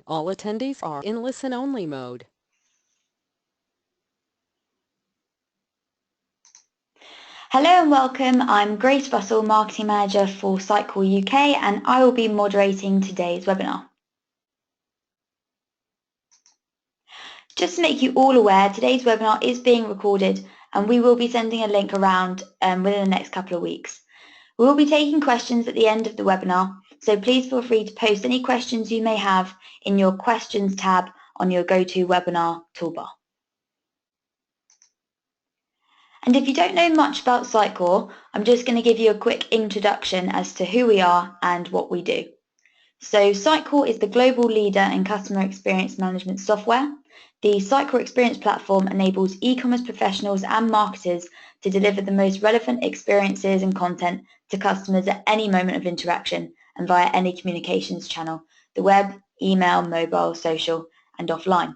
All attendees are in listen-only mode. Hello and welcome. I'm Grace Russell, Marketing Manager for Sitecore UK, and I will be moderating today's webinar. Just to make you all aware, today's webinar is being recorded and we will be sending a link around within the next couple of weeks. We will be taking questions at the end of the webinar, so please feel free to post any questions you may have in your questions tab on your GoToWebinar toolbar. And if you don't know much about Sitecore, I'm just going to give you a quick introduction as to who we are and what we do. So Sitecore is the global leader in customer experience management software. The Sitecore Experience Platform enables e-commerce professionals and marketers to deliver the most relevant experiences and content to customers at any moment of interaction and via any communications channel, the web, email, mobile, social, and offline.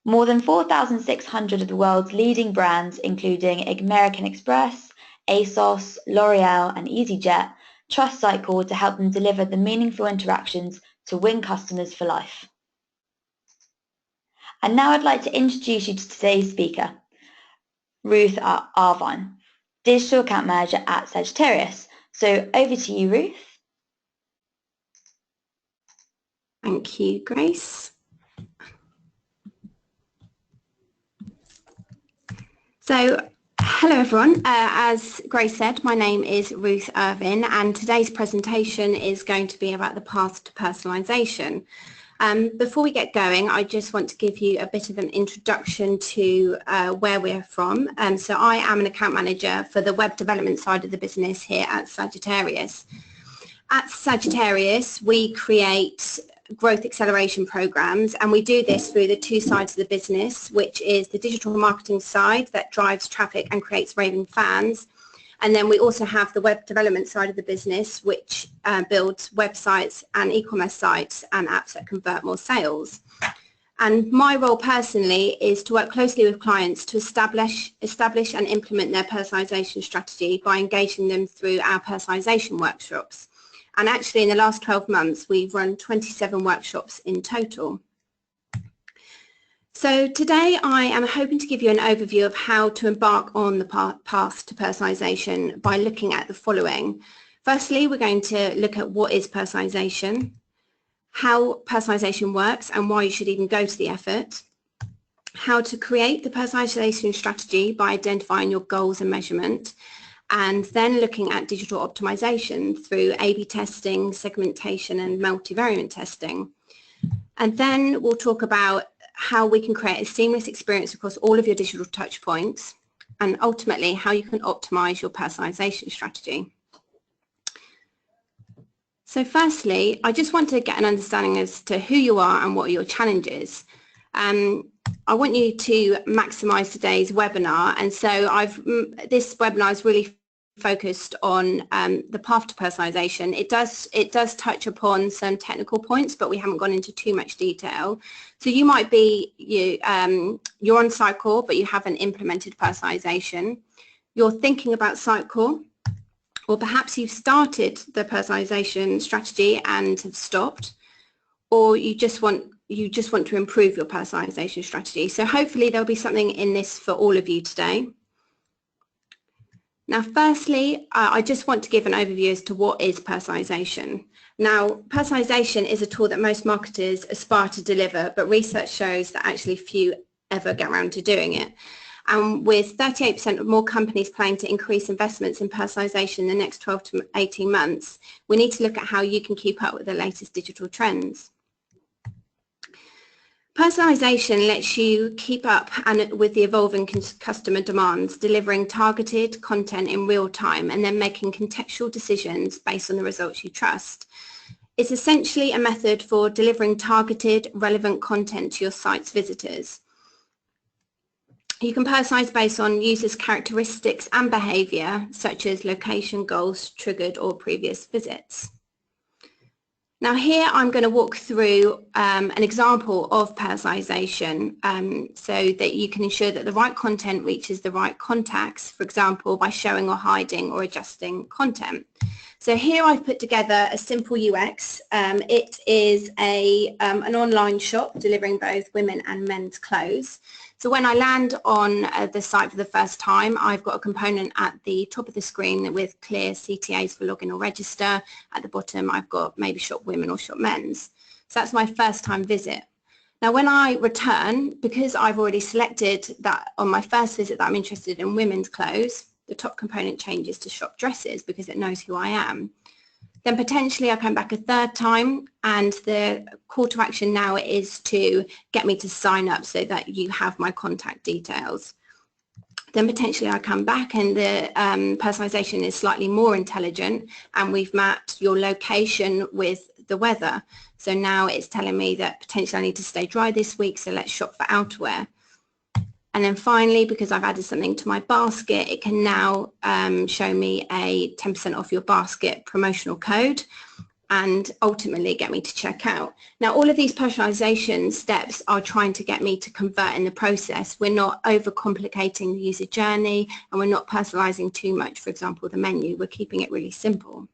More than 4,600 of the world's leading brands, including American Express, ASOS, L'Oreal, and EasyJet, trust Sitecore to help them deliver the meaningful interactions to win customers for life. And now I'd like to introduce you to today's speaker, Ruth Irvine, Digital Account Manager at Sagittarius. So over to you, Ruth. Thank you, Grace. So, hello everyone. As Grace said, my name is Ruth Irvine and today's presentation is going to be about the path to personalisation. Before we get going, I just want to give you a bit of an introduction to where we're from. So I am an account manager for the web development side of the business here at Sagittarius. At Sagittarius, we create growth acceleration programs, and we do this through the two sides of the business, which is the digital marketing side that drives traffic and creates raving fans, and then we also have the web development side of the business, which builds websites and e-commerce sites and apps that convert more sales. And my role personally is to work closely with clients to establish and implement their personalisation strategy by engaging them through our personalisation workshops. And actually in the last 12 months, we've run 27 workshops in total. So today I am hoping to give you an overview of how to embark on the path to personalisation by looking at the following. Firstly, we're going to look at what is personalisation, how personalisation works and why you should even go to the effort, how to create the personalisation strategy by identifying your goals and measurement, and then looking at digital optimization through A/B testing, segmentation and multivariate testing. And then we'll talk about how we can create a seamless experience across all of your digital touch points, and ultimately how you can optimize your personalization strategy. So firstly, I just want to get an understanding as to who you are and what are your challenges. I want you to maximize today's webinar, and so this webinar is really focused on the path to personalisation. It does touch upon some technical points, but we haven't gone into too much detail. So you might be you're on Sitecore, but you haven't implemented personalisation. You're thinking about Sitecore, or perhaps you've started the personalisation strategy and have stopped, or you just want to improve your personalisation strategy. So hopefully there'll be something in this for all of you today. Now, firstly, I just want to give an overview as to what is personalisation. Now, personalisation is a tool that most marketers aspire to deliver, but research shows that actually few ever get around to doing it. And with 38% of more companies planning to increase investments in personalisation in the next 12 to 18 months, we need to look at how you can keep up with the latest digital trends. Personalisation lets you keep up with the evolving customer demands, delivering targeted content in real time and then making contextual decisions based on the results you trust. It's essentially a method for delivering targeted, relevant content to your site's visitors. You can personalise based on users' characteristics and behaviour, such as location, goals, triggered or previous visits. Now here I'm going to walk through an example of personalisation so that you can ensure that the right content reaches the right contacts, for example, by showing or hiding or adjusting content. So here I've put together a simple UX. It is an online shop delivering both women and men's clothes. So when I land on the site for the first time, I've got a component at the top of the screen with clear CTAs for login or register. At the bottom, I've got maybe shop women or shop men's. So that's my first time visit. Now when I return, because I've already selected that on my first visit that I'm interested in women's clothes, the top component changes to shop dresses because it knows who I am. Then potentially I come back a third time and the call to action now is to get me to sign up so that you have my contact details. Then potentially I come back and the personalisation is slightly more intelligent and we've mapped your location with the weather. So now it's telling me that potentially I need to stay dry this week, so let's shop for outerwear. And then finally, because I've added something to my basket, it can now show me a 10% off your basket promotional code and ultimately get me to check out. Now, all of these personalization steps are trying to get me to convert in the process. We're not overcomplicating the user journey and we're not personalizing too much, for example, the menu. We're keeping it really simple.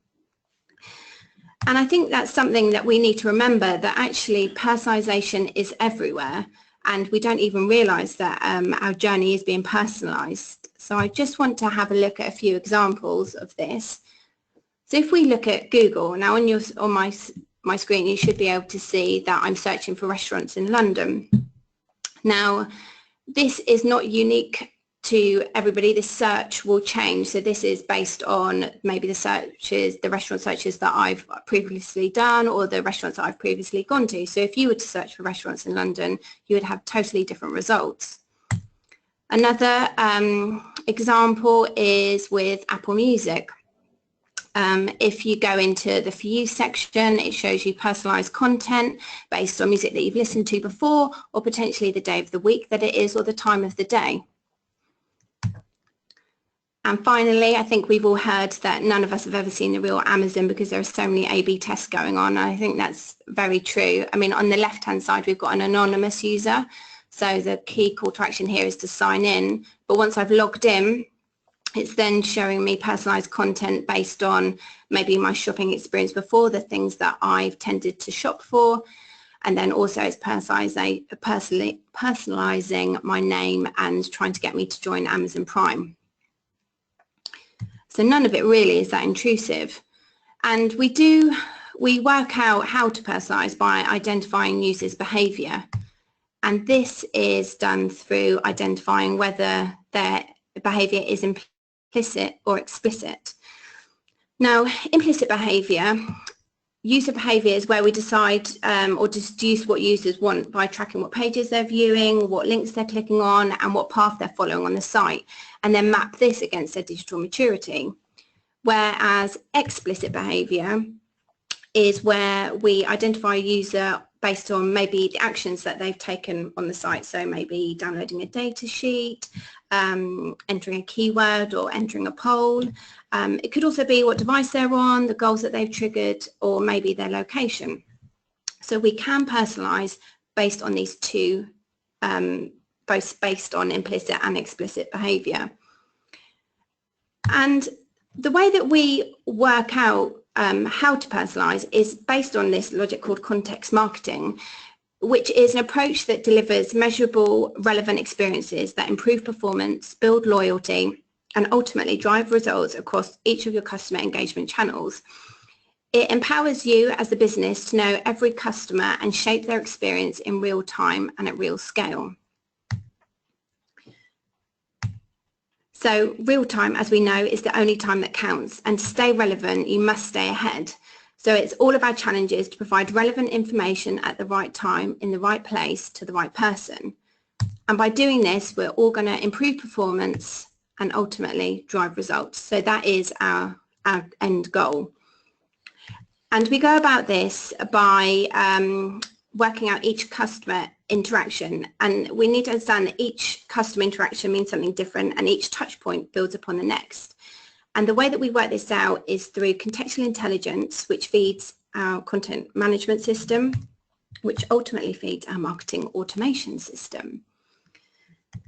And I think that's something that we need to remember, that actually personalization is everywhere. And we don't even realize that our journey is being personalized. So I just want to have a look at a few examples of this. So if we look at Google, now on my screen, you should be able to see that I'm searching for restaurants in London. Now, this is not unique to everybody. This search will change. So this is based on maybe the restaurant searches that I've previously done or the restaurants that I've previously gone to. So if you were to search for restaurants in London, you would have totally different results. Another example is with Apple Music. If you go into the For You section, it shows you personalized content based on music that you've listened to before, or potentially the day of the week that it is, or the time of the day. And finally, I think we've all heard that none of us have ever seen the real Amazon because there are so many A/B tests going on. I think that's very true. I mean, on the left-hand side, we've got an anonymous user. So the key call to action here is to sign in. But once I've logged in, it's then showing me personalized content based on maybe my shopping experience before, the things that I've tended to shop for. And then also it's personalizing my name and trying to get me to join Amazon Prime. So none of it really is that intrusive. And we work out how to personalize by identifying users' behavior. And this is done through identifying whether their behavior is implicit or explicit. Now, implicit behavior, user behavior is where we decide or deduce what users want by tracking what pages they're viewing, what links they're clicking on, and what path they're following on the site, and then map this against their digital maturity. Whereas explicit behavior is where we identify a user based on maybe the actions that they've taken on the site. So maybe downloading a data sheet, entering a keyword or entering a poll. It could also be what device they're on, the goals that they've triggered, or maybe their location. So we can personalize based on these two, both based on implicit and explicit behavior. And the way that we work out how to personalize is based on this logic called context marketing, which is an approach that delivers measurable, relevant experiences that improve performance, build loyalty, and ultimately drive results across each of your customer engagement channels. It empowers you as a business to know every customer and shape their experience in real time and at real scale. So real time, as we know, is the only time that counts, and to stay relevant, you must stay ahead. So it's all of our challenges to provide relevant information at the right time, in the right place, to the right person. And by doing this, we're all going to improve performance and ultimately drive results. So that is our end goal. And we go about this by working out each customer interaction, and we need to understand that each customer interaction means something different and each touch point builds upon the next. And the way that we work this out is through contextual intelligence, which feeds our content management system, which ultimately feeds our marketing automation system.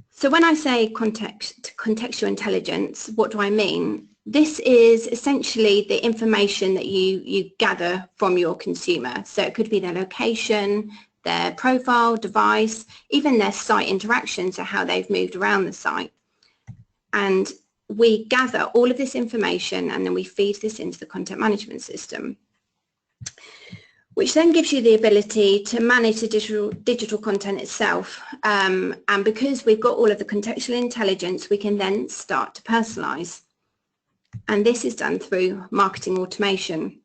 So when I say contextual intelligence, what do I mean? This is essentially the information that you gather from your consumer. So it could be their location, their profile, device, even their site interactions, so how they've moved around the site. And we gather all of this information and then we feed this into the content management system, which then gives you the ability to manage the digital content itself. And because we've got all of the contextual intelligence, we can then start to personalize. And this is done through marketing automation.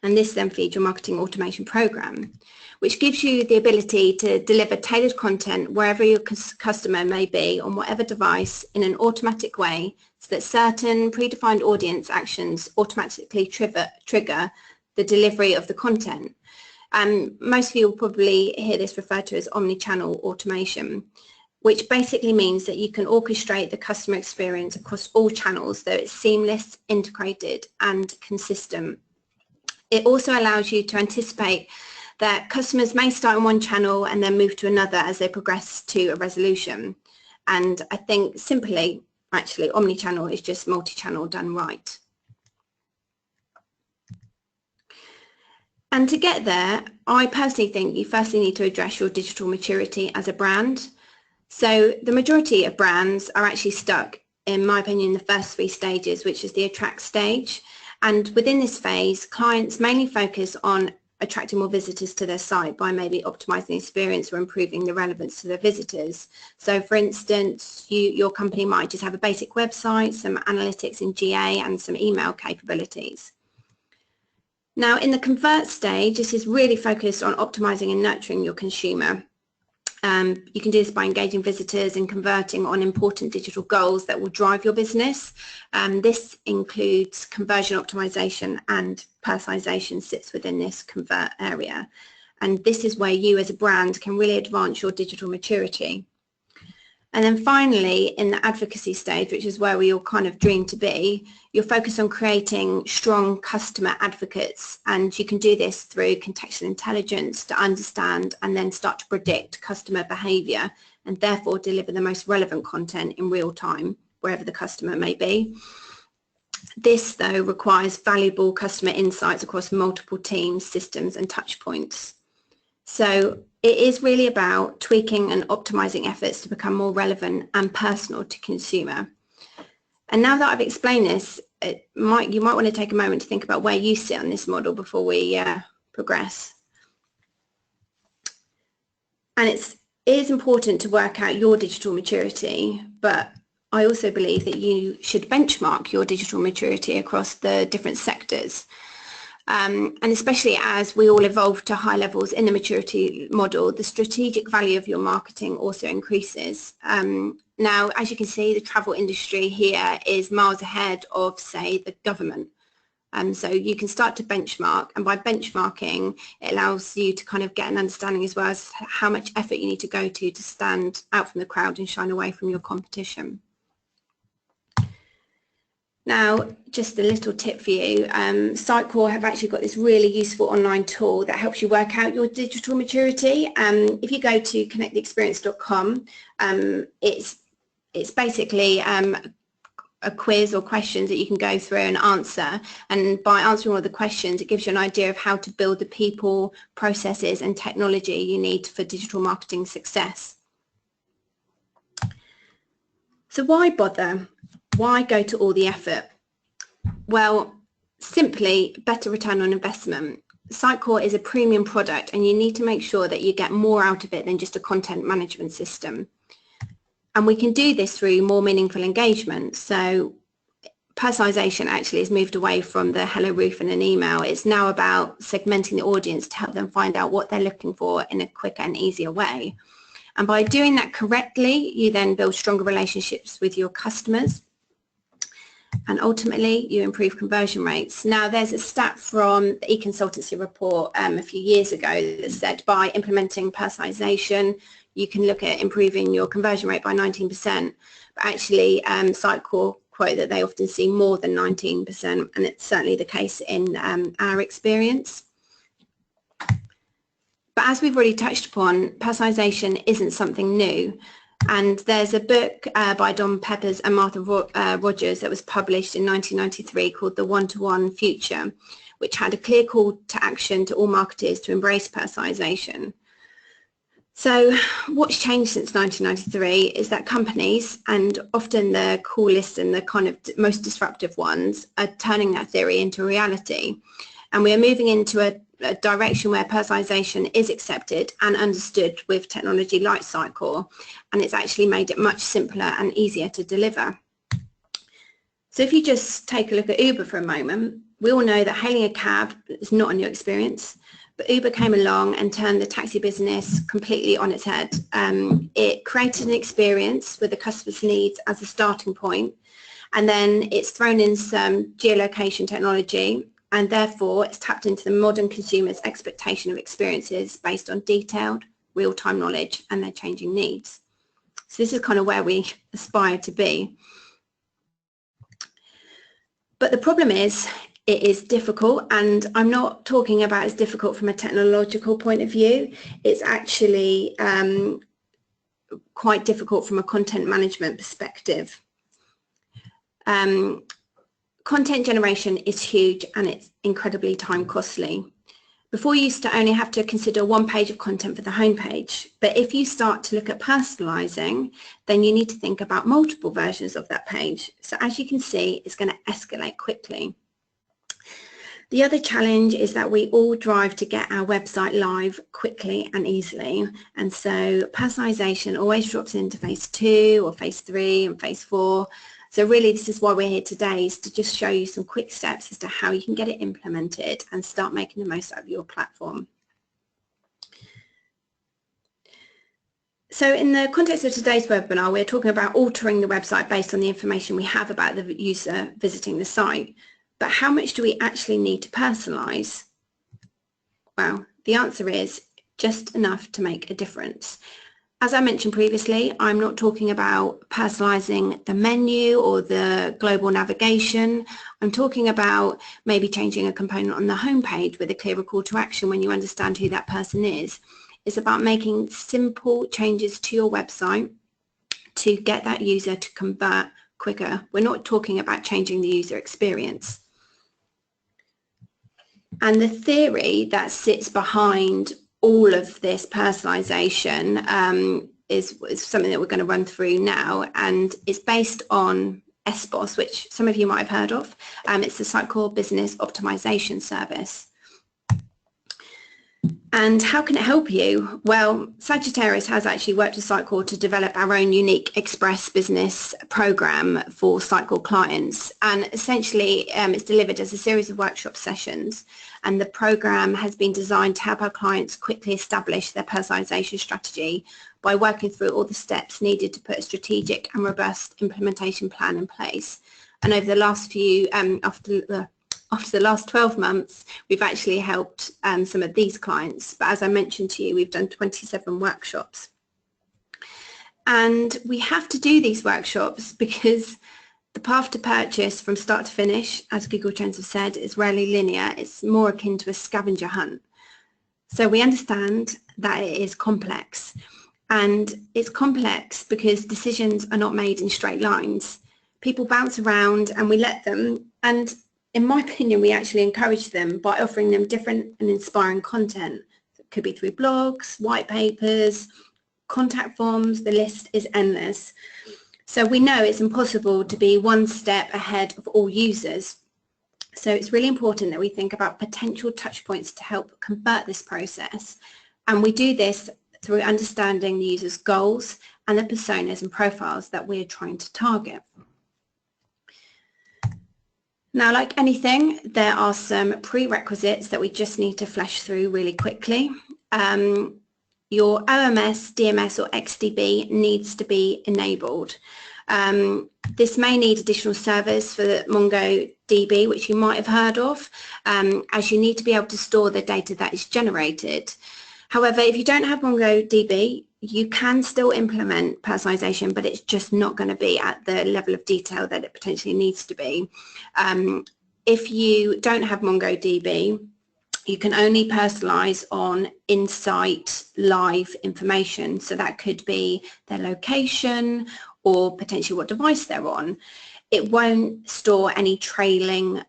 And this then feeds your marketing automation program, which gives you the ability to deliver tailored content wherever your customer may be on whatever device in an automatic way, so that certain predefined audience actions automatically trigger the delivery of the content. Most of you will probably hear this referred to as omni-channel automation, which basically means that you can orchestrate the customer experience across all channels, so it's seamless, integrated and consistent. It also allows you to anticipate that customers may start on one channel and then move to another as they progress to a resolution. And I think simply, actually, omni-channel is just multi-channel done right. And to get there, I personally think you firstly need to address your digital maturity as a brand. So the majority of brands are actually stuck, in my opinion, in the first 3 stages, which is the attract stage. And within this phase, clients mainly focus on attracting more visitors to their site by maybe optimizing the experience or improving the relevance to their visitors. So for instance, your company might just have a basic website, some analytics in GA and some email capabilities. Now in the convert stage, this is really focused on optimizing and nurturing your consumer. You can do this by engaging visitors and converting on important digital goals that will drive your business. This includes conversion optimization, and personalization sits within this convert area. And this is where you as a brand can really advance your digital maturity. And then finally, in the advocacy stage, which is where we all kind of dream to be, you're focused on creating strong customer advocates, and you can do this through contextual intelligence to understand and then start to predict customer behaviour and therefore deliver the most relevant content in real time, wherever the customer may be. This, though, requires valuable customer insights across multiple teams, systems and touch points. So it is really about tweaking and optimizing efforts to become more relevant and personal to consumer. And now that I've explained this, you might want to take a moment to think about where you sit on this model before we progress. And it is important to work out your digital maturity, but I also believe that you should benchmark your digital maturity across the different sectors. And especially as we all evolve to high levels in the maturity model, the strategic value of your marketing also increases. Now, as you can see, the travel industry here is miles ahead of, say, the government. So you can start to benchmark, and by benchmarking, it allows you to kind of get an understanding as well as how much effort you need to go to stand out from the crowd and shine away from your competition. Now, just a little tip for you, Sitecore have actually got this really useful online tool that helps you work out your digital maturity. If you go to connecttheexperience.com, it's basically a quiz or questions that you can go through and answer, and by answering all the questions it gives you an idea of how to build the people, processes and technology you need for digital marketing success. So why bother? Why go to all the effort? Well, simply better return on investment. Sitecore is a premium product and you need to make sure that you get more out of it than just a content management system. And we can do this through more meaningful engagement. So personalisation actually has moved away from the hello Ruth and an email. It's now about segmenting the audience to help them find out what they're looking for in a quicker and easier way. And by doing that correctly, you then build stronger relationships with your customers. And ultimately, you improve conversion rates. Now, there's a stat from the e-consultancy report a few years ago that said by implementing personalisation, you can look at improving your conversion rate by 19%. But actually, Sitecore quote that they often see more than 19%, and it's certainly the case in our experience. But as we've already touched upon, personalisation isn't something new. And there's a book by Don Peppers and Martha Rogers that was published in 1993 called The One-to-One Future, which had a clear call to action to all marketers to embrace personalisation. So what's changed since 1993 is that companies, and often the coolest and the kind of most disruptive ones, are turning that theory into reality. And we are moving into a direction where personalisation is accepted and understood with technology like Sitecore, and it's actually made it much simpler and easier to deliver. So if you just take a look at Uber for a moment, we all know that hailing a cab is not a new experience, but Uber came along and turned the taxi business completely on its head. It created an experience with the customer's needs as a starting point, and then it's thrown in some geolocation technology, and therefore it's tapped into the modern consumer's expectation of experiences based on detailed, real-time knowledge and their changing needs. So this is kind of where we aspire to be. But the problem is, it is difficult, and I'm not talking about as difficult from a technological point of view. It's actually quite difficult from a content management perspective. Content generation is huge and it's incredibly time costly. Before you used to only have to consider one page of content for the homepage, but if you start to look at personalising, then you need to think about multiple versions of that page. So as you can see, it's going to escalate quickly. The other challenge is that we all drive to get our website live quickly and easily, and so personalisation always drops into phase 2 or phase 3 and phase 4. So really this is why we're here today, is to just show you some quick steps as to how you can get it implemented and start making the most out of your platform. So in the context of today's webinar, we're talking about altering the website based on the information we have about the user visiting the site. But how much do we actually need to personalise? Well, the answer is just enough to make a difference. As I mentioned previously, I'm not talking about personalising the menu or the global navigation. I'm talking about maybe changing a component on the homepage with a clearer call to action when you understand who that person is. It's about making simple changes to your website to get that user to convert quicker. We're not talking about changing the user experience. And the theory that sits behind all of this personalisation is something that we're going to run through now, and it's based on SBOSS, which some of you might have heard of. It's the Sitecore Business Optimisation Service. And how can it help you? Well, Sagittarius has actually worked with Sitecore to develop our own unique Express business program for Sitecore clients. And essentially, it's delivered as a series of workshop sessions. And the program has been designed to help our clients quickly establish their personalisation strategy by working through all the steps needed to put a strategic and robust implementation plan in place. And over the last few, after the last 12 months, we've actually helped some of these clients. But as I mentioned to you, we've done 27 workshops. And we have to do these workshops because the path to purchase from start to finish, as Google Trends have said, is rarely linear. It's more akin to a scavenger hunt. So we understand that it is complex. And it's complex because decisions are not made in straight lines. People bounce around and we let them. And in my opinion, we actually encourage them by offering them different and inspiring content. It could be through blogs, white papers, contact forms, the list is endless. So we know it's impossible to be one step ahead of all users. So it's really important that we think about potential touch points to help convert this process. And we do this through understanding the user's goals and the personas and profiles that we're trying to target. Now, like anything, there are some prerequisites that we just need to flesh through really quickly. Your OMS, DMS or XDB needs to be enabled. This may need additional service for MongoDB, which you might have heard of, as you need to be able to store the data that is generated. However, if you don't have MongoDB, you can still implement personalization, but it's just not going to be at the level of detail that it potentially needs to be. If you don't have MongoDB, you can only personalise on in-site live information. So that could be their location or potentially what device they're on. It won't store any trailing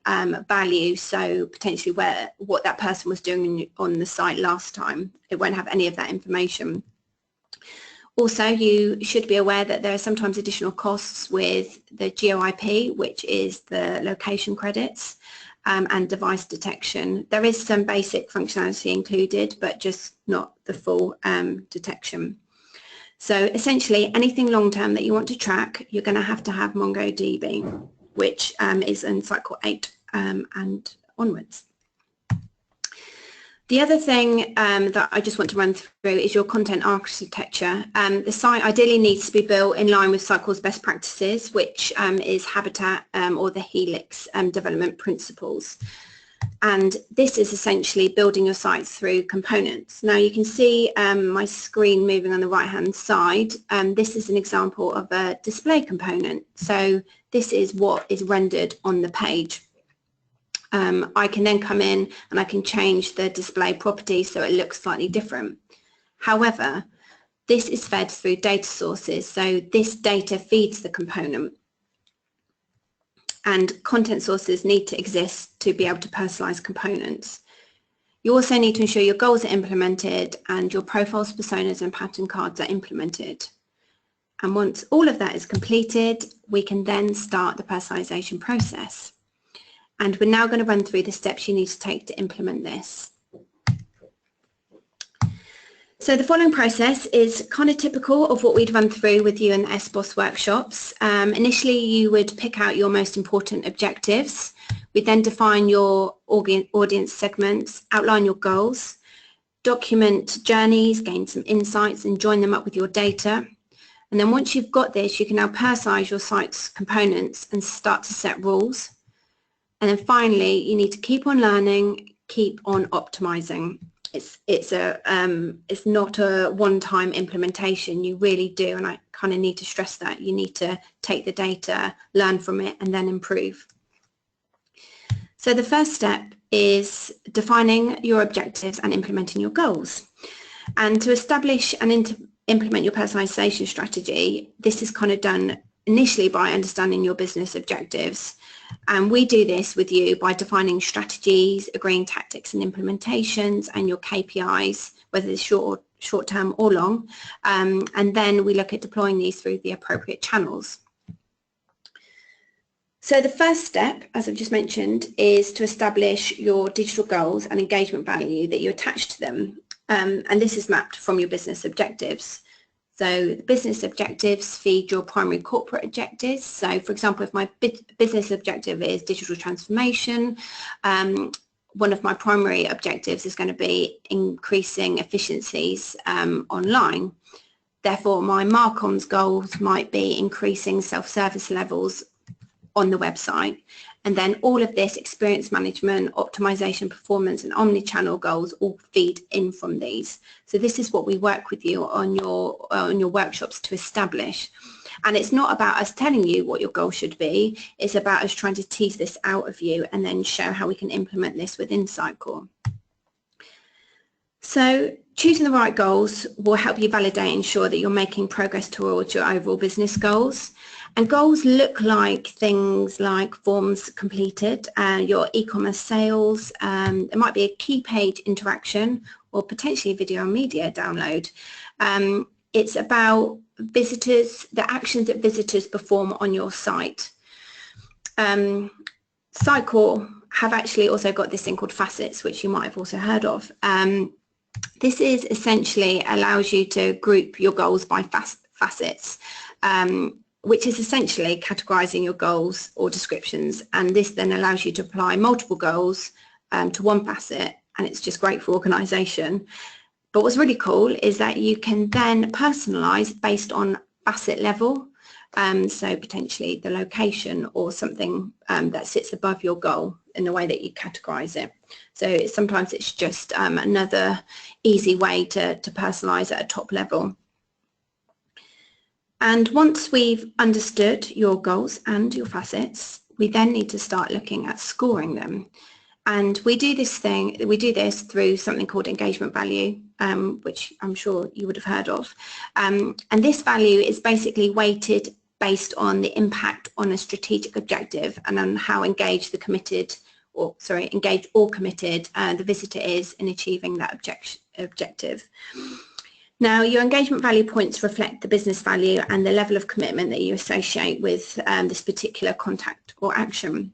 value, so potentially what that person was doing on the site last time. It won't have any of that information. Also, you should be aware that there are sometimes additional costs with the GeoIP, which is the location credits, and device detection. There is some basic functionality included, but just not the full detection. So essentially, anything long-term that you want to track, you're going to have MongoDB, which is in Sitecore 8 and onwards. The other thing that I just want to run through is your content architecture. The site ideally needs to be built in line with Sitecore's best practices, which is Habitat or the Helix development principles. And this is essentially building your sites through components. Now you can see my screen moving on the right hand side. This is an example of a display component. So this is what is rendered on the page. I can then come in and I can change the display properties so it looks slightly different. However, this is fed through data sources, so this data feeds the component. And content sources need to exist to be able to personalize components. You also need to ensure your goals are implemented and your profiles, personas and pattern cards are implemented. And once all of that is completed, we can then start the personalization process. And we're now going to run through the steps you need to take to implement this. So the following process is kind of typical of what we'd run through with you in the SBOSS workshops. Initially, you would pick out your most important objectives. We'd then define your audience segments, outline your goals, document journeys, gain some insights and join them up with your data. And then once you've got this, you can now personalize your site's components and start to set rules. And then finally, you need to keep on learning, keep on optimizing. It's not a one-time implementation. You really do, and I kind of need to stress that. You need to take the data, learn from it, and then improve. So the first step is defining your objectives and implementing your goals. And to establish and implement your personalization strategy, this is kind of done initially by understanding your business objectives. And we do this with you by defining strategies, agreeing tactics and implementations, and your KPIs, whether it's short term or long. And then we look at deploying these through the appropriate channels. So the first step, as I've just mentioned, is to establish your digital goals and engagement value that you attach to them. And this is mapped from your business objectives. So the business objectives feed your primary corporate objectives. So for example, if my business objective is digital transformation, one of my primary objectives is going to be increasing efficiencies online. Therefore, my Marcoms goals might be increasing self-service levels on the website. And then all of this experience management, optimization, performance and omni-channel goals all feed in from these. So this is what we work with you on your workshops to establish. And it's not about us telling you what your goal should be. It's about us trying to tease this out of you and then show how we can implement this within Sitecore. So choosing the right goals will help you validate and ensure that you're making progress towards your overall business goals. And goals look like things like forms completed, your e-commerce sales, it might be a key page interaction or potentially video and media download. It's about visitors, the actions that visitors perform on your site. Sitecore have actually also got this thing called facets, which you might have also heard of. This is essentially allows you to group your goals by facets. Which is essentially categorizing your goals or descriptions, and this then allows you to apply multiple goals to one facet, and it's just great for organization. But what's really cool is that you can then personalize based on facet level, so potentially the location or something that sits above your goal in the way that you categorize it. So sometimes it's just another easy way to personalize at a top level. And once we've understood your goals and your facets, we then need to start looking at scoring them. And we do this through something called engagement value, which I'm sure you would have heard of. And this value is basically weighted based on the impact on a strategic objective and on how engaged engaged or committed the visitor is in achieving that objective. Now, your engagement value points reflect the business value and the level of commitment that you associate with this particular contact or action.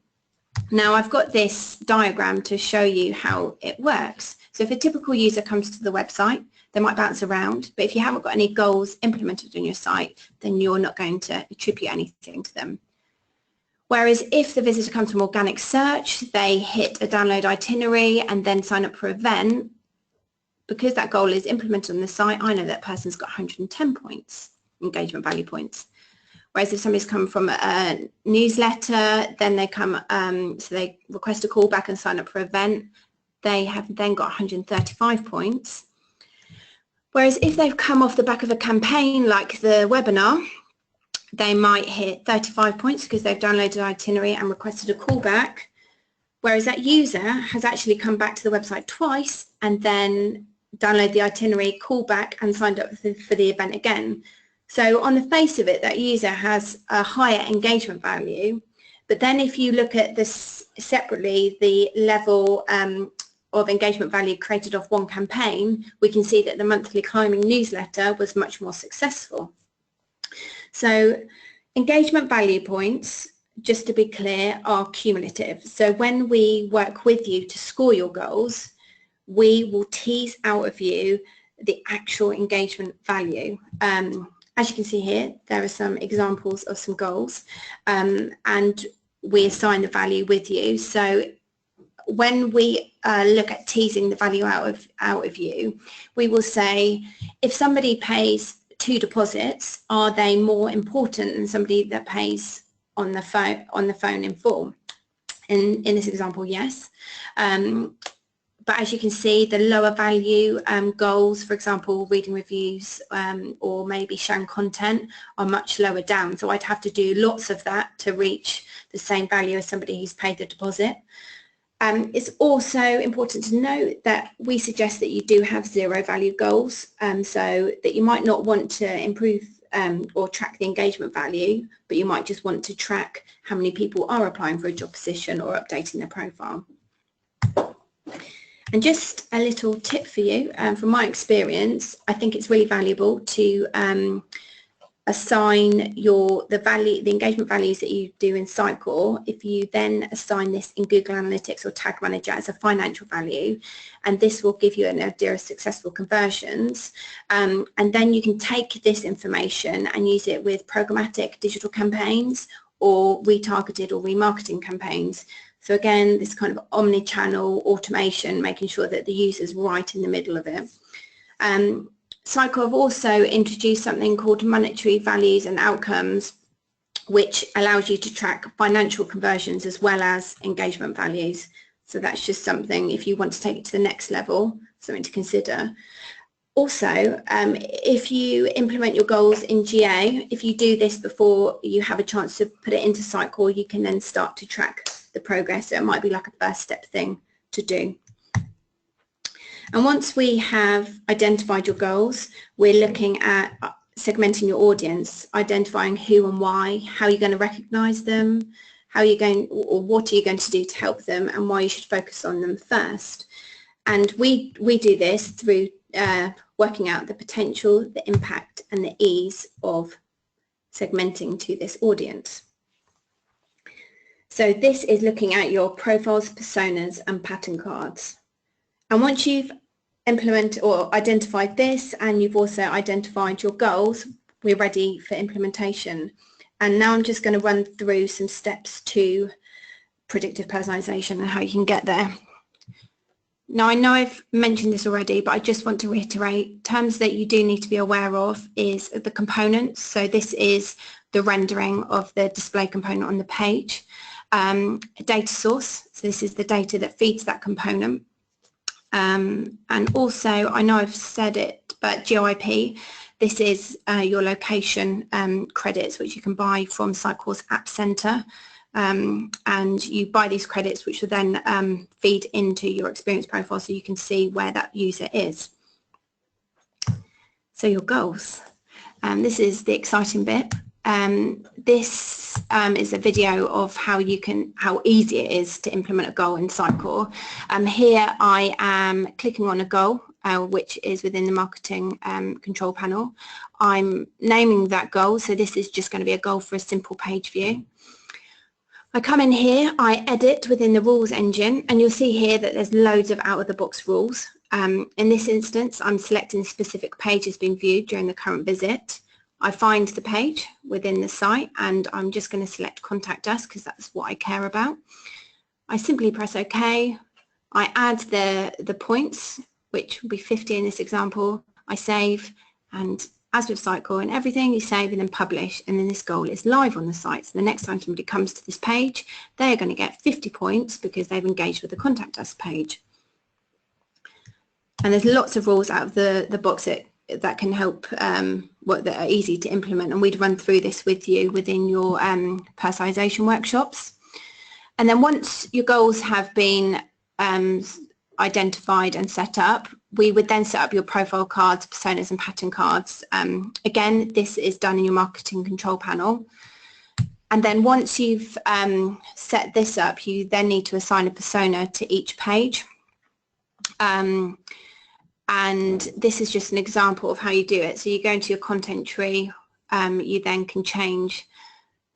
Now, I've got this diagram to show you how it works. So if a typical user comes to the website, they might bounce around, but if you haven't got any goals implemented on your site, then you're not going to attribute anything to them. Whereas if the visitor comes from organic search, they hit a download itinerary and then sign up for an event, because that goal is implemented on the site, I know that person's got 110 points, engagement value points. Whereas if somebody's come from a newsletter, then they come, so they request a callback and sign up for an event, they have then got 135 points. Whereas if they've come off the back of a campaign like the webinar, they might hit 35 points because they've downloaded an itinerary and requested a callback. Whereas that user has actually come back to the website twice and then downloaded the itinerary, callback and signed up for the event again. So on the face of it, that user has a higher engagement value. But then if you look at this separately, the level of engagement value created off one campaign, we can see that the monthly climbing newsletter was much more successful. So engagement value points, just to be clear, are cumulative. So when we work with you to score your goals, we will tease out of you the actual engagement value. As you can see here, there are some examples of some goals, and we assign the value with you. So when we look at teasing the value out of you, we will say, if somebody pays 2 deposits, are they more important than somebody that pays on the phone in full? In this example, yes. But as you can see, the lower value goals, for example, reading reviews or maybe showing content, are much lower down. So I'd have to do lots of that to reach the same value as somebody who's paid the deposit. It's also important to note that we suggest that you do have 0 value goals, so that you might not want to improve or track the engagement value, but you might just want to track how many people are applying for a job position or updating their profile. And just a little tip for you, from my experience, I think it's really valuable to assign the engagement values that you do in Sitecore. If you then assign this in Google Analytics or Tag Manager as a financial value, and this will give you an idea of successful conversions, and then you can take this information and use it with programmatic digital campaigns or retargeted or remarketing campaigns. So again, this kind of omni-channel automation, making sure that the user's right in the middle of it. Sitecore have also introduced something called monetary values and outcomes, which allows you to track financial conversions as well as engagement values. So that's just something, if you want to take it to the next level, something to consider. Also, if you implement your goals in GA, if you do this before you have a chance to put it into Sitecore, you can then start to track the progress. So it might be like a first step thing to do. And once we have identified your goals, we're looking at segmenting your audience, identifying who and why, how you're going to recognize them, how you're going, or what are you going to do to help them, and why you should focus on them first. And we do this through working out the potential, the impact, and the ease of segmenting to this audience. So this is looking at your profiles, personas, and pattern cards. And once you've implemented or identified this, and you've also identified your goals, we're ready for implementation. And now I'm just going to run through some steps to predictive personalisation and how you can get there. Now, I know I've mentioned this already, but I just want to reiterate, terms that you do need to be aware of is the components. So this is the rendering of the display component on the page. A data source, so this is the data that feeds that component. And also, I know I've said it, but GOIP, this is your location credits, which you can buy from Sitecore's App Centre. and you buy these credits, which will then feed into your experience profile so you can see where that user is. So your goals. This is the exciting bit. This is a video of how easy it is to implement a goal in Sitecore. Here I am clicking on a goal, which is within the marketing control panel. I'm naming that goal, so this is just going to be a goal for a simple page view. I come in here, I edit within the rules engine, and you'll see here that there's loads of out-of-the-box rules. In this instance, I'm selecting specific pages being viewed during the current visit. I find the page within the site, and I'm just going to select Contact Us because that's what I care about. I simply press OK. I add the points, which will be 50 in this example. I save, and as with Sitecore and everything, you save and then publish, and then this goal is live on the site. So the next time somebody comes to this page, they are going to get 50 points because they've engaged with the Contact Us page. And there's lots of rules out of the box that can help, that are easy to implement, and we'd run through this with you within your personalisation workshops. And then once your goals have been identified and set up, we would then set up your profile cards, personas and pattern cards. Again, this is done in your marketing control panel. And then once you've set this up, you then need to assign a persona to each page. And this is just an example of how you do it. So you go into your content tree, you then can change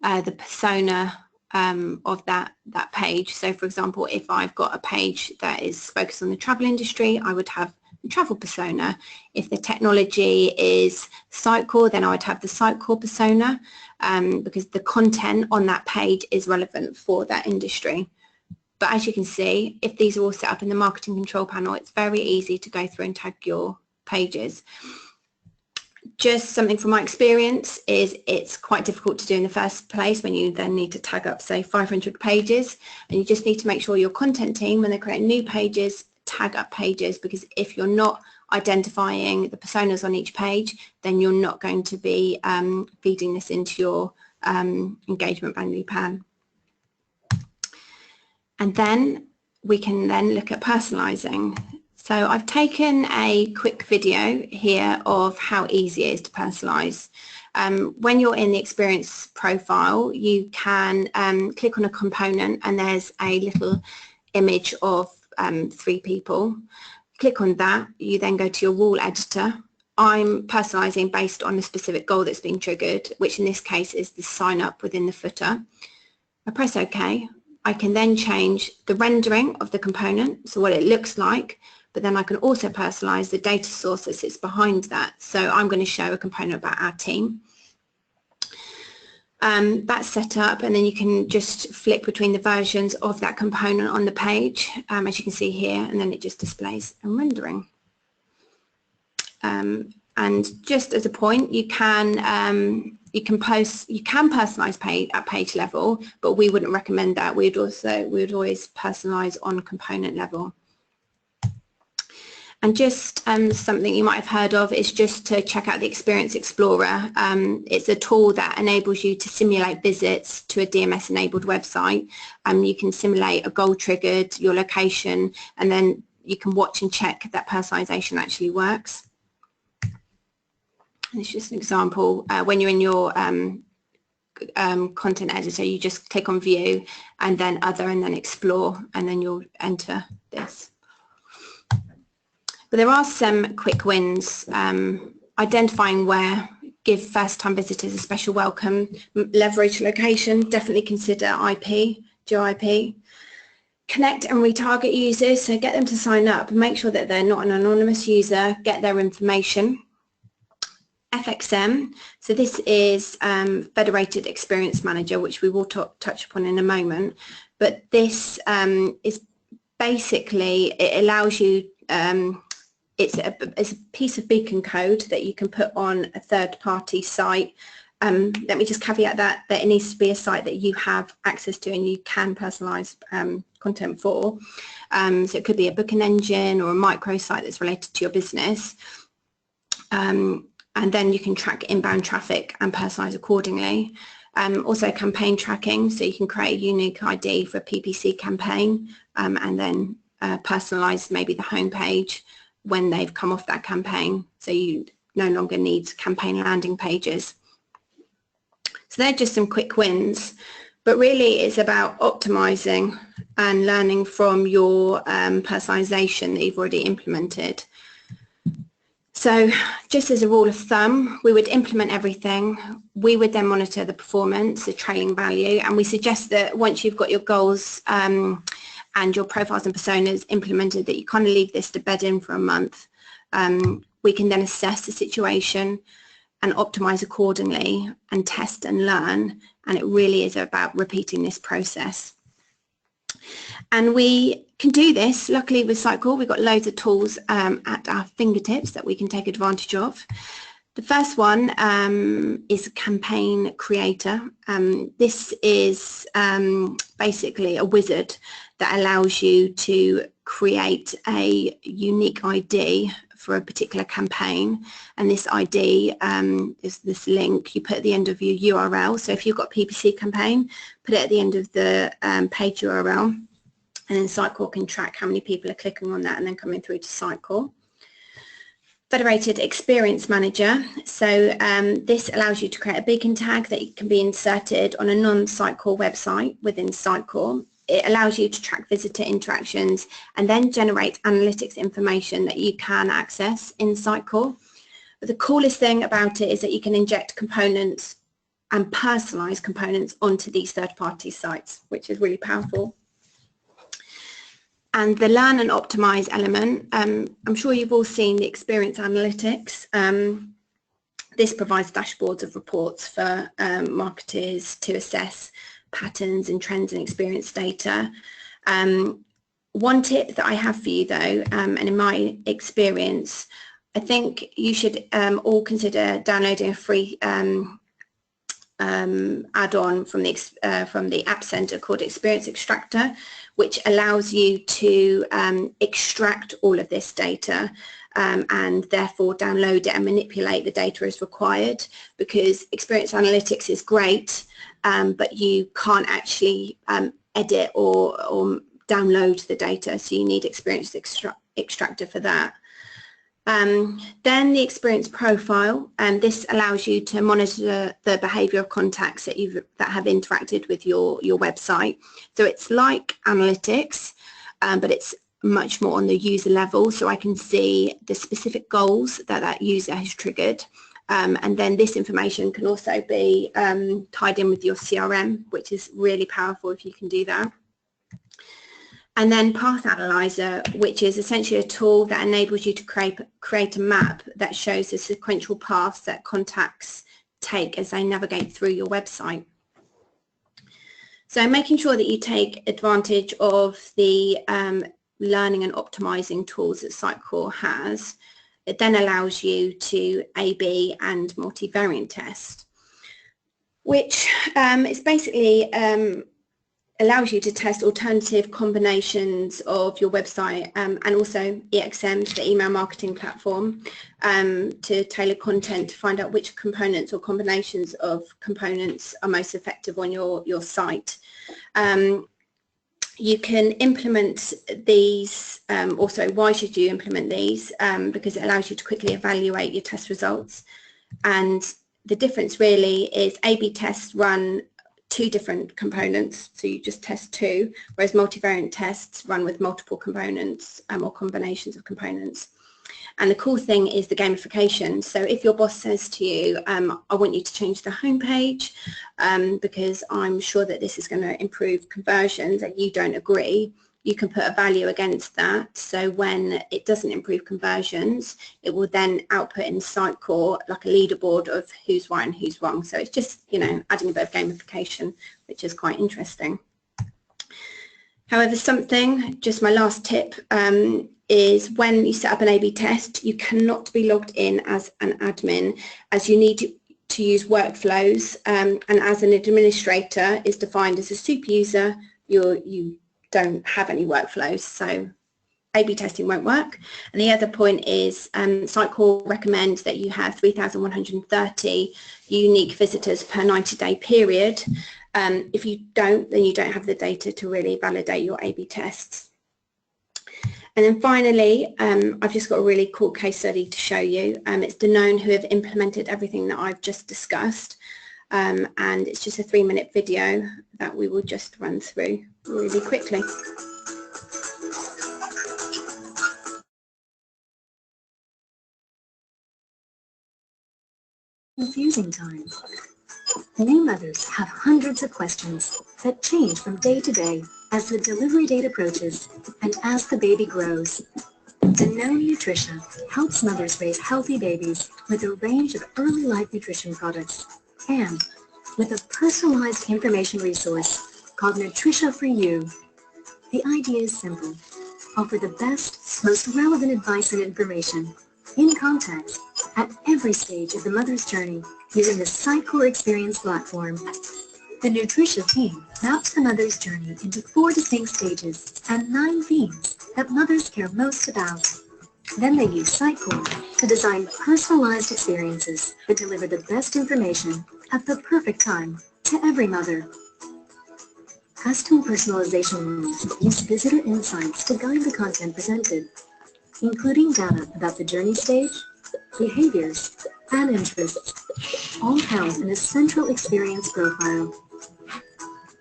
the persona of that page. So for example, if I've got a page that is focused on the travel industry, I would have the travel persona. If the technology is Sitecore, then I would have the Sitecore persona, because the content on that page is relevant for that industry. But as you can see, if these are all set up in the marketing control panel, it's very easy to go through and tag your pages. Just something from my experience is it's quite difficult to do in the first place when you then need to tag up, say, 500 pages, and you just need to make sure your content team, when they create new pages, tag up pages, because if you're not identifying the personas on each page, then you're not going to be feeding this into your engagement value plan. And then we can then look at personalising. So I've taken a quick video here of how easy it is to personalise. When you're in the experience profile, you can click on a component and there's a little image of 3 people. Click on that, you then go to your rule editor. I'm personalising based on a specific goal that's been triggered, which in this case is the sign up within the footer. I press OK. I can then change the rendering of the component, so what it looks like, but then I can also personalise the data source that sits behind that. So I'm going to show a component about our team. That's set up, and then you can just flick between the versions of that component on the page, as you can see here, and then it just displays a rendering. And just as a point, you can personalize at page level, but we wouldn't recommend that. We would always personalize on component level. And just something you might have heard of is just to check out the Experience Explorer. It's a tool that enables you to simulate visits to a DMS-enabled website. You can simulate a goal triggered, your location, and then you can watch and check that personalization actually works. And it's just an example. When you're in your content editor, you just click on View and then Other and then Explore, and then you'll enter this. But there are some quick wins. Identifying where, give first-time visitors a special welcome, leverage location, definitely consider IP, GeoIP. Connect and retarget users, so get them to sign up, make sure that they're not an anonymous user, get their information. FXM, so this is Federated Experience Manager, which we will touch upon in a moment, but this is basically, it allows you, it's a piece of beacon code that you can put on a third-party site. Let me just caveat that it needs to be a site that you have access to and you can personalise content for. So it could be a booking engine or a microsite that's related to your business. And then you can track inbound traffic and personalise accordingly. Also campaign tracking, so you can create a unique ID for a PPC campaign and then personalise maybe the homepage when they've come off that campaign, so you no longer need campaign landing pages. So they're just some quick wins, but really it's about optimising and learning from your personalisation that you've already implemented. So just as a rule of thumb, we would implement everything. We would then monitor the performance, the trailing value, and we suggest that once you've got your goals and your profiles and personas implemented, that you kind of leave this to bed in for a month. We can then assess the situation and optimise accordingly and test and learn, and it really is about repeating this process. And we can do this, luckily with Sitecore, we've got loads of tools at our fingertips that we can take advantage of. The first one is Campaign Creator. This is basically a wizard that allows you to create a unique ID for a particular campaign, and this ID is this link you put at the end of your URL. So if you've got a PPC campaign, put it at the end of the page URL, and then Sitecore can track how many people are clicking on that and then coming through to Sitecore. Federated Experience Manager. So this allows you to create a beacon tag that can be inserted on a non-Sitecore website within Sitecore. It allows you to track visitor interactions and then generate analytics information that you can access in Sitecore. But the coolest thing about it is that you can inject components and personalize components onto these third-party sites, which is really powerful. And the learn and optimize element, I'm sure you've all seen the experience analytics. This provides dashboards of reports for marketers to assess patterns and trends and experience data. One tip that I have for you though, and in my experience, I think you should all consider downloading a free add-on from the App Center called Experience Extractor, which allows you to extract all of this data and therefore download it and manipulate the data as required, because Experience Analytics is great, but you can't actually edit or download the data, so you need Experience Extractor for that. Then the experience profile, and this allows you to monitor the behaviour of contacts that have interacted with your website. So it's like analytics, but it's much more on the user level, so I can see the specific goals that user has triggered, and then this information can also be tied in with your CRM, which is really powerful if you can do that. And then Path Analyzer, which is essentially a tool that enables you to create a map that shows the sequential paths that contacts take as they navigate through your website. So making sure that you take advantage of the learning and optimizing tools that Sitecore has, it then allows you to A/B and multivariant test, which is basically allows you to test alternative combinations of your website and also EXM, the email marketing platform, to tailor content to find out which components or combinations of components are most effective on your site. You can implement these, also why should you implement these? Because it allows you to quickly evaluate your test results, and the difference really is A/B tests run two different components, so you just test two, whereas multivariant tests run with multiple components or combinations of components. And the cool thing is the gamification. So if your boss says to you, I want you to change the homepage because I'm sure that this is going to improve conversions, and you don't agree, you can put a value against that. So when it doesn't improve conversions, it will then output in Sitecore like a leaderboard of who's right and who's wrong. So it's just, you know, adding a bit of gamification, which is quite interesting. However, just my last tip, is when you set up an A/B test, you cannot be logged in as an admin, as you need to use workflows, and as an administrator is defined as a super user, you don't have any workflows, so A/B testing won't work. And the other point is Sitecore recommends that you have 3,130 unique visitors per 90-day period. If you don't, then you don't have the data to really validate your A/B tests. And then finally, I've just got a really cool case study to show you. It's Danone who have implemented everything that I've just discussed. And it's just a 3-minute video that we will just run through really quickly. Confusing times. New mothers have hundreds of questions that change from day to day as the delivery date approaches and as the baby grows. Danone Nutrition helps mothers raise healthy babies with a range of early life nutrition products and with a personalized information resource called Nutrition for You. The idea is simple. Offer the best, most relevant advice and information in context at every stage of the mother's journey using the Sitecore Experience platform. The Nutrition team maps the mother's journey into 4 distinct stages and 9 themes that mothers care most about. Then they use Sitecore to design personalized experiences that deliver the best information at the perfect time to every mother. Custom personalization rules use visitor insights to guide the content presented, including data about the journey stage, behaviors, and interests, all held in a central experience profile.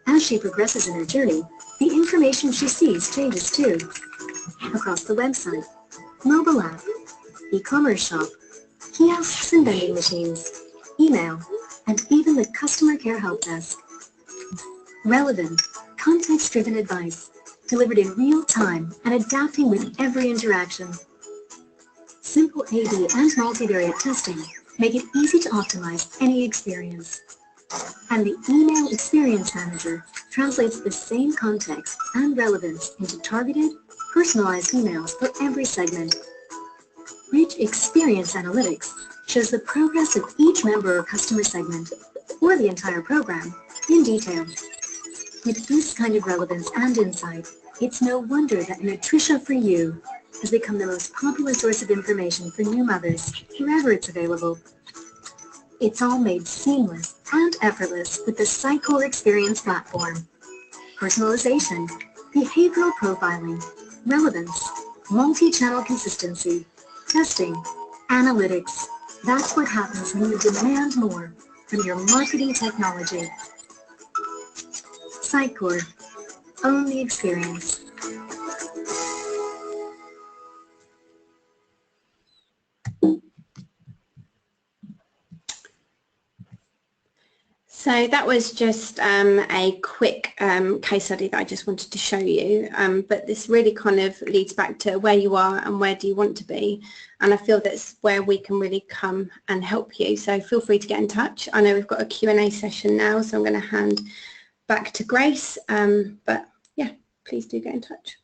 As she progresses in her journey, the information she sees changes too. Across the website, mobile app, e-commerce shop, kiosks and vending machines, email, and even the customer care help desk. Relevant, context-driven advice, delivered in real time and adapting with every interaction. Simple A/B and multivariate testing make it easy to optimize any experience. And the Email Experience Manager translates the same context and relevance into targeted, personalized emails for every segment. Rich Experience Analytics shows the progress of each member or customer segment, or the entire program, in detail. With this kind of relevance and insight, it's no wonder that Nutrition for You has become the most popular source of information for new mothers wherever it's available. It's all made seamless and effortless with the Sitecore Experience platform. Personalization, behavioral profiling, relevance, multi-channel consistency, testing, analytics. That's what happens when you demand more from your marketing technology. Sitecore. Own the experience. So that was just a quick case study that I just wanted to show you, but this really kind of leads back to where you are and where do you want to be, and I feel that's where we can really come and help you. So feel free to get in touch. I know we've got a Q&A session now, so I'm going to hand back to Grace, but yeah, please do get in touch.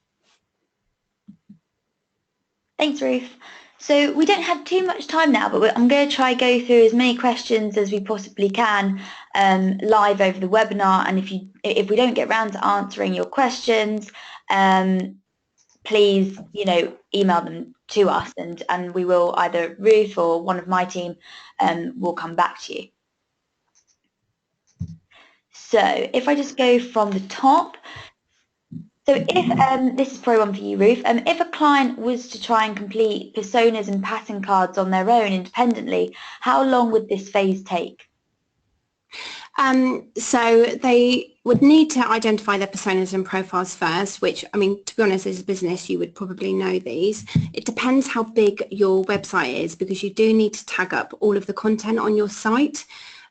Thanks, Ruth. So we don't have too much time now, but I'm going to try go through as many questions as we possibly can live over the webinar. And if we don't get around to answering your questions, please, email them to us, and we will, either Ruth or one of my team will come back to you. So if I just go from the top. So if, this is probably one for you, Ruth, if a client was to try and complete personas and pattern cards on their own independently, how long would this phase take? So they would need to identify their personas and profiles first, which, I mean, to be honest, as a business, you would probably know these. It depends how big your website is, because you do need to tag up all of the content on your site.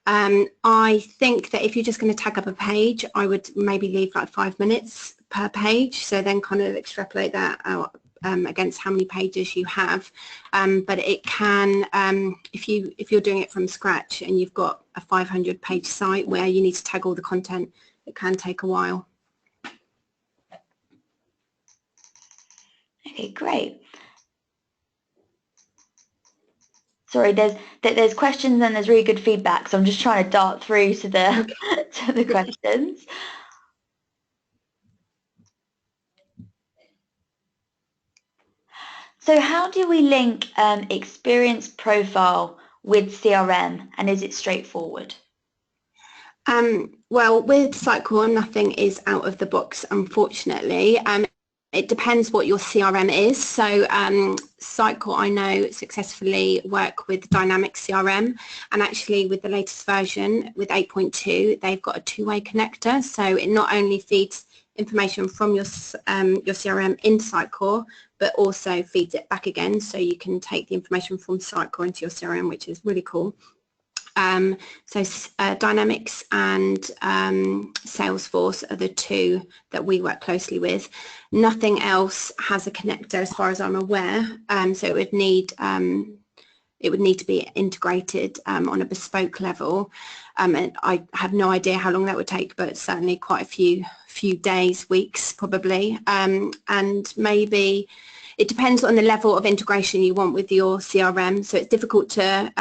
I think that if you're just going to tag up a page, I would maybe leave like 5 minutes per page, so then kind of extrapolate that out against how many pages you have. But it can, if you're doing it from scratch and you've got a 500-page site where you need to tag all the content, it can take a while. Okay, great. Sorry, there's questions and there's really good feedback, so I'm just trying to dart through to the to the questions. So how do we link experience profile with CRM, and is it straightforward? Well, with Sitecore, nothing is out of the box, unfortunately. It depends what your CRM is. So Sitecore, I know, successfully work with Dynamic CRM, and actually with the latest version, with 8.2, they've got a two-way connector. So it not only feeds information from your CRM into Sitecore, but also feeds it back again. So you can take the information from Sitecore into your CRM, which is really cool. Dynamics and Salesforce are the two that we work closely with. Nothing else has a connector as far as I'm aware, so it would need to be integrated on a bespoke level, and I have no idea how long that would take, but certainly quite a few days, weeks probably, and maybe it depends on the level of integration you want with your CRM, so it's difficult to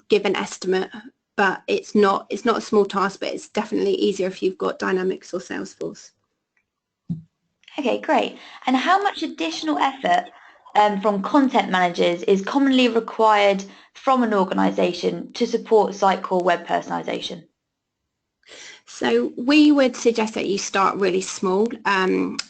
give an estimate, but it's not a small task, but it's definitely easier if you've got Dynamics or Salesforce. Okay, great. And how much additional effort from content managers is commonly required from an organisation to support Sitecore web personalisation? So we would suggest that you start really small and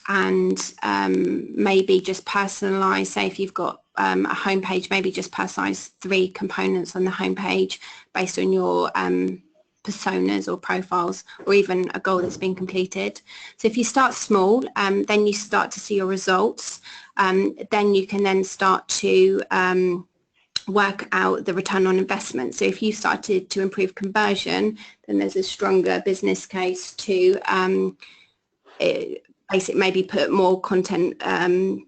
maybe just personalise. Say if you've got a homepage, maybe just personalise 3 components on the homepage based on your personas or profiles, or even a goal that's been completed. So if you start small, then you start to see your results. Then you can then start to work out the return on investment. So if you started to improve conversion, then there's a stronger business case to basically maybe put more content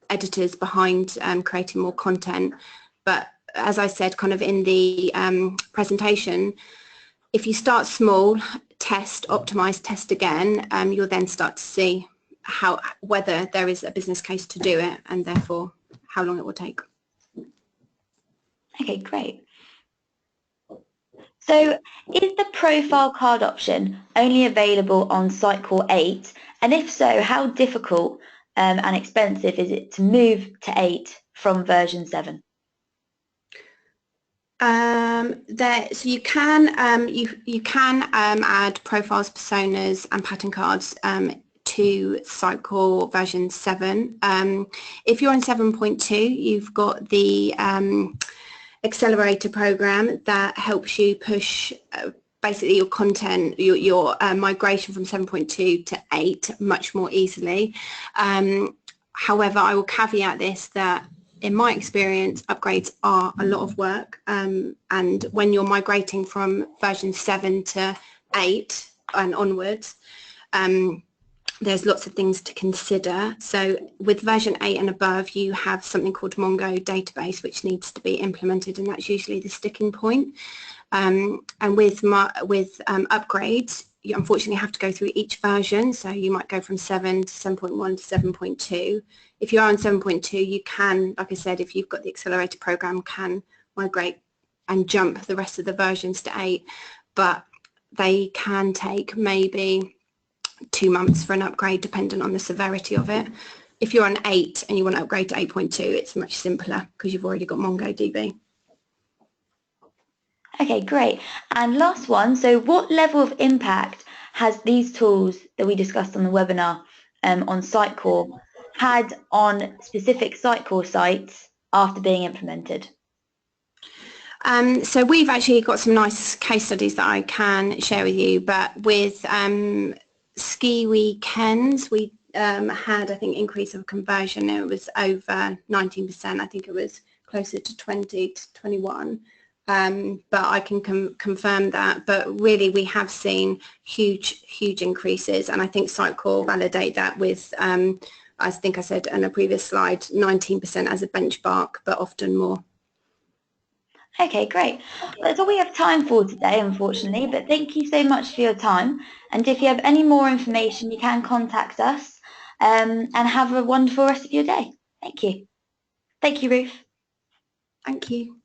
editors behind creating more content. But as I said kind of in the presentation, if you start small, test, optimize, test again, you'll then start to see whether there is a business case to do it, and therefore how long it will take. Okay, great. So is the profile card option only available on Sitecore 8? And if so, how difficult and expensive is it to move to 8 from version 7? So you can you can add profiles, personas and pattern cards to Sitecore version 7. If you're on 7.2, you've got the accelerator program that helps you push basically your content, your migration from 7.2 to 8 much more easily. However, I will caveat this that in my experience, upgrades are a lot of work, and when you're migrating from version 7 to 8 and onwards, there's lots of things to consider. So with version 8 and above, you have something called Mongo database, which needs to be implemented, and that's usually the sticking point. And with upgrades, you unfortunately have to go through each version. So you might go from 7 to 7.1 to 7.2. If you are on 7.2, you can, like I said, if you've got the accelerator program, can migrate and jump the rest of the versions to 8, but they can take maybe 2 months for an upgrade depending on the severity of it. If you're on 8 and you want to upgrade to 8.2, it's much simpler because you've already got MongoDB. Okay, great. And last one, so what level of impact has these tools that we discussed on the webinar on Sitecore had on specific Sitecore sites after being implemented? So we've actually got some nice case studies that I can share with you, but with ski weekends, we had, I think, increase of conversion. It was over 19%. I think it was closer to 20 to 21. But I can confirm that. But really, we have seen huge increases, and I think Sitecore validate that with, I think I said on a previous slide, 19% as a benchmark, but often more. Okay, great. That's all we have time for today, unfortunately, but thank you so much for your time. And if you have any more information, you can contact us, and have a wonderful rest of your day. Thank you. Thank you, Ruth. Thank you.